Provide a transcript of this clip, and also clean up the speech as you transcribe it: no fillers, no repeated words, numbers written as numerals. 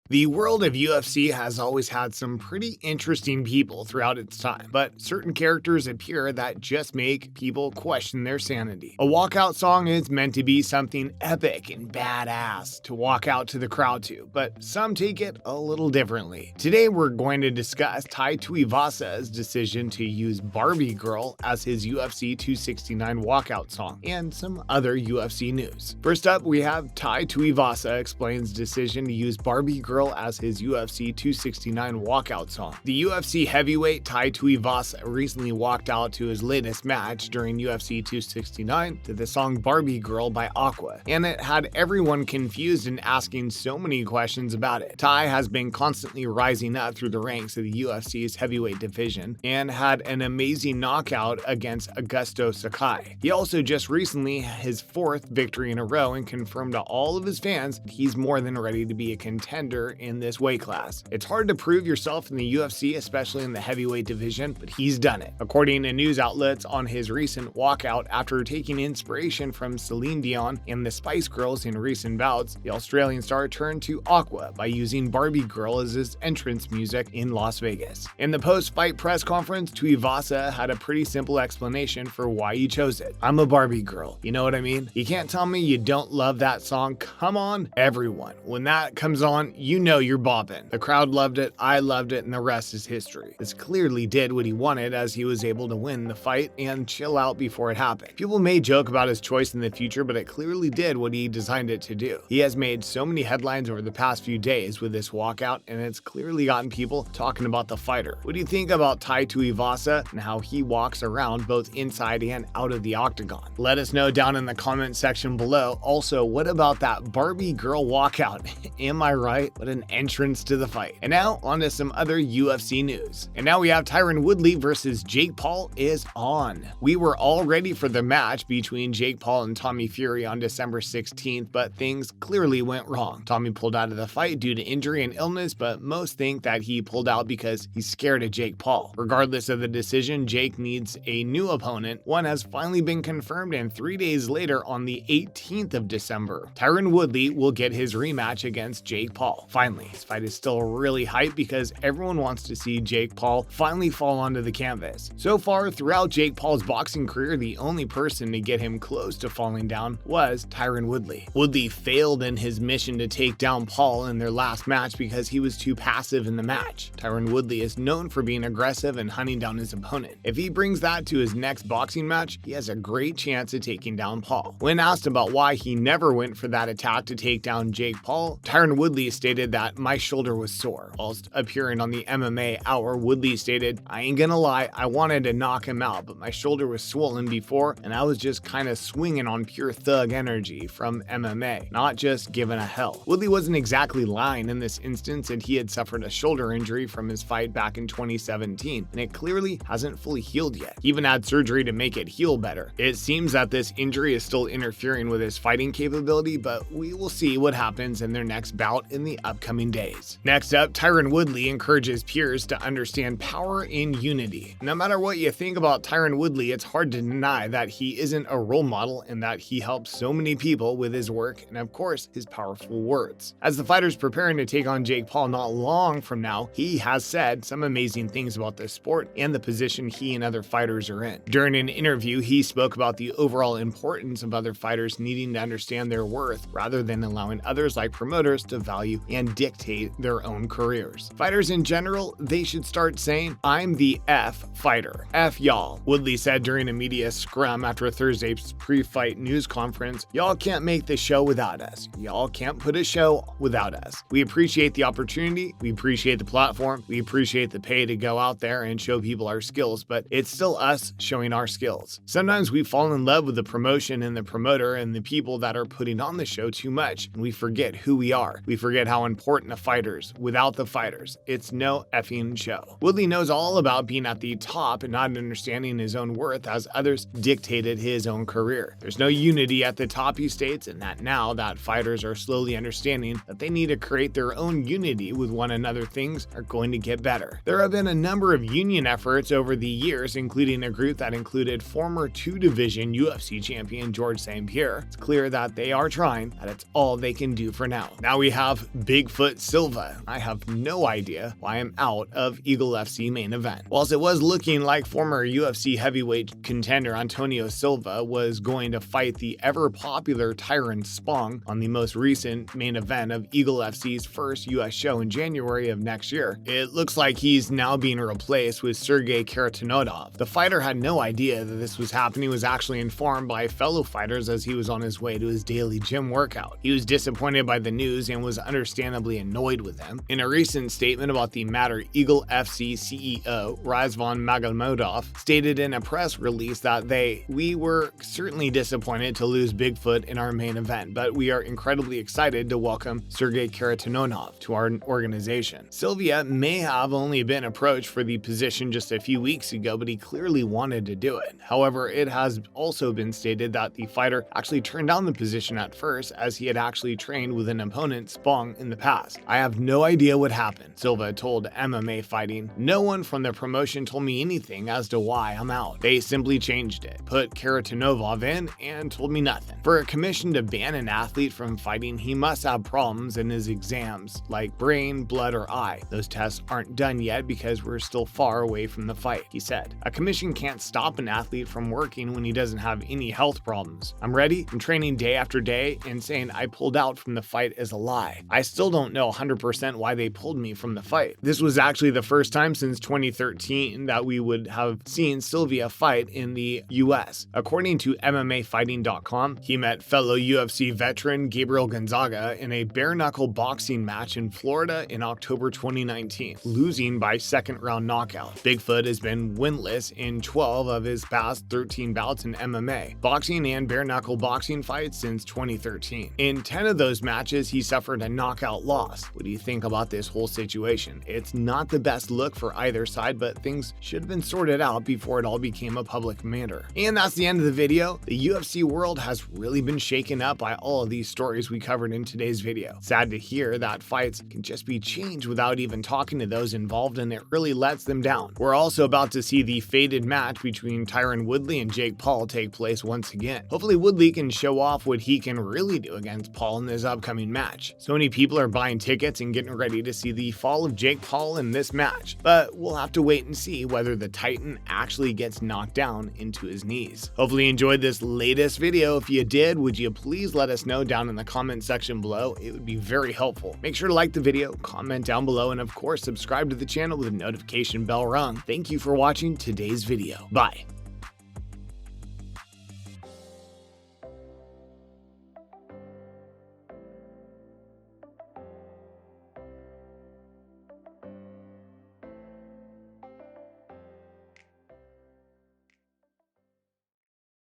The world of UFC has always had some pretty interesting people throughout its time, but certain characters appear that just make people question their sanity. A walkout song is meant to be something epic and badass to walk out to the crowd to, but some take it a little differently. Today we're going to discuss Tai Tuivasa's decision to use Barbie Girl as his UFC 269 walkout song, and some other UFC news. First up, we have Tai Tuivasa explains decision to use Barbie Girl as his UFC 269 walkout song. The UFC heavyweight Tai Tuivasa recently walked out to his latest match during UFC 269 to the song Barbie Girl by Aqua, and it had everyone confused and asking so many questions about it. Tai has been constantly rising up through the ranks of the UFC's heavyweight division and had an amazing knockout against Augusto Sakai. He also just recently had his fourth victory in a row and confirmed to all of his fans that he's more than ready to be a contender in this weight class. It's hard to prove yourself in the UFC, especially in the heavyweight division, but he's done it. According to news outlets, on his recent walkout after taking inspiration from Celine Dion and the Spice Girls in recent bouts, the Australian star turned to Aqua by using Barbie Girl as his entrance music in Las Vegas. In the post-fight press conference, Tuivasa had a pretty simple explanation for why he chose it. "I'm a Barbie girl, you know what I mean? You can't tell me you don't love that song. Come on, everyone. When that comes on, you know you're bopping. The crowd loved it, I loved it, and the rest is history." This clearly did what he wanted, as he was able to win the fight and chill out before it happened. People may joke about his choice in the future, but it clearly did what he designed it to do. He has made so many headlines over the past few days with this walkout, and it's clearly gotten people talking about the fighter. What do you think about Tai Tuivasa and how he walks around both inside and out of the octagon? Let us know down in the comment section below. Also, what about that Barbie Girl walkout? Am I right? What an entrance to the fight. And now, on to some other UFC news. And now we have Tyron Woodley versus Jake Paul is on. We were all ready for the match between Jake Paul and Tommy Fury on December 16th, but things clearly went wrong. Tommy pulled out of the fight due to injury and illness, but most think that he pulled out because he's scared of Jake Paul. Regardless of the decision, Jake needs a new opponent. One has finally been confirmed, and 3 days later, on the 18th of December, Tyron Woodley will get his rematch against Jake Paul. Finally, this fight is still really hype because everyone wants to see Jake Paul finally fall onto the canvas. So far, throughout Jake Paul's boxing career, the only person to get him close to falling down was Tyron Woodley. Woodley failed in his mission to take down Paul in their last match because he was too passive in the match. Tyron Woodley is known for being aggressive and hunting down his opponent. If he brings that to his next boxing match, he has a great chance of taking down Paul. When asked about why he never went for that attack to take down Jake Paul, Tyron Woodley stated that "my shoulder was sore." Whilst appearing on the MMA Hour, Woodley stated, "I ain't gonna lie, I wanted to knock him out, but my shoulder was swollen before and I was just kinda swinging on pure thug energy from MMA, not just giving a hell." Woodley wasn't exactly lying in this instance, and he had suffered a shoulder injury from his fight back in 2017, and it clearly hasn't fully healed yet. He even had surgery to make it heal better. It seems that this injury is still interfering with his fighting capability, but we will see what happens in their next bout in the upcoming days. Next up, Tyron Woodley encourages peers to understand power in unity. No matter what you think about Tyron Woodley, it's hard to deny that he isn't a role model and that he helps so many people with his work and, of course, his powerful words. As the fighter's preparing to take on Jake Paul not long from now, he has said some amazing things about this sport and the position he and other fighters are in. During an interview, he spoke about the overall importance of other fighters needing to understand their worth rather than allowing others like promoters to value and dictate their own careers. Fighters in general, they should start saying, "I'm the F fighter. F y'all." Woodley said during a media scrum after Thursday's pre-fight news conference, "Y'all can't make the show without us. Y'all can't put a show without us. We appreciate the opportunity, we appreciate the platform, we appreciate the pay to go out there and show people our skills, but it's still us showing our skills. Sometimes we fall in love with the promotion and the promoter and the people that are putting on the show too much, and we forget who we are. We forget how important the fighters. Without the fighters, it's no effing show." Woodley knows all about being at the top and not understanding his own worth as others dictated his own career. There's no unity at the top, he states, and that now that fighters are slowly understanding that they need to create their own unity with one another, things are going to get better. There have been a number of union efforts over the years, including a group that included former 2-division UFC champion George St. Pierre. It's clear that they are trying, and it's all they can do for now. Now we have big Bigfoot Silva. I have no idea why I'm out of Eagle FC main event. Whilst it was looking like former UFC heavyweight contender Antonio Silva was going to fight the ever-popular Tyrone Spong on the most recent main event of Eagle FC's first US show in January of next year, it looks like he's now being replaced with Sergey Karatanodov. The fighter had no idea that this was happening. He was actually informed by fellow fighters as he was on his way to his daily gym workout. He was disappointed by the news and was understandably annoyed with them. In a recent statement about the matter, Eagle FC CEO Razvan Magomedov stated in a press release that we were certainly disappointed to lose Bigfoot in our main event, but we are incredibly excited to welcome Sergey Karatanodov to our organization. Silva may have only been approached for the position just a few weeks ago, but he clearly wanted to do it. However, it has also been stated that the fighter actually turned down the position at first, as he had actually trained with an opponent, Spong, in the past. I have no idea what happened, Silva told MMA Fighting. No one from the promotion told me anything as to why I'm out. They simply changed it, put Karatanodov in, and told me nothing. For a commission to ban an athlete from fighting, he must have problems in his exams, like brain, blood, or eye. Those tests aren't done yet because we're still far away from the fight, he said. A commission can't stop an athlete from working when he doesn't have any health problems. I'm ready, I'm training day after day, and saying I pulled out from the fight is a lie. I still don't know 100% why they pulled me from the fight. This was actually the first time since 2013 that we would have seen Silva fight in the US. According to MMAfighting.com, he met fellow UFC veteran Gabriel Gonzaga in a bare-knuckle boxing match in Florida in October 2019, losing by second-round knockout. Bigfoot has been winless in 12 of his past 13 bouts in MMA, boxing and bare-knuckle boxing fights since 2013. In 10 of those matches, he suffered a knockout loss. What do you think about this whole situation? It's not the best look for either side, but things should have been sorted out before it all became a public matter. And that's the end of the video. The UFC world has really been shaken up by all of these stories we covered in today's video. Sad to hear that fights can just be changed without even talking to those involved, and it really lets them down. We're also about to see the fated match between Tyron Woodley and Jake Paul take place once again. Hopefully Woodley can show off what he can really do against Paul in this upcoming match. So many people are buying tickets and getting ready to see the fall of Jake Paul in this match, but we'll have to wait and see whether the Titan actually gets knocked down into his knees. Hopefully you enjoyed this latest video. If you did, would you please let us know down in the comment section below? It would be very helpful. Make sure to like the video, comment down below, and of course subscribe to the channel with the notification bell rung. Thank you for watching today's video. Bye.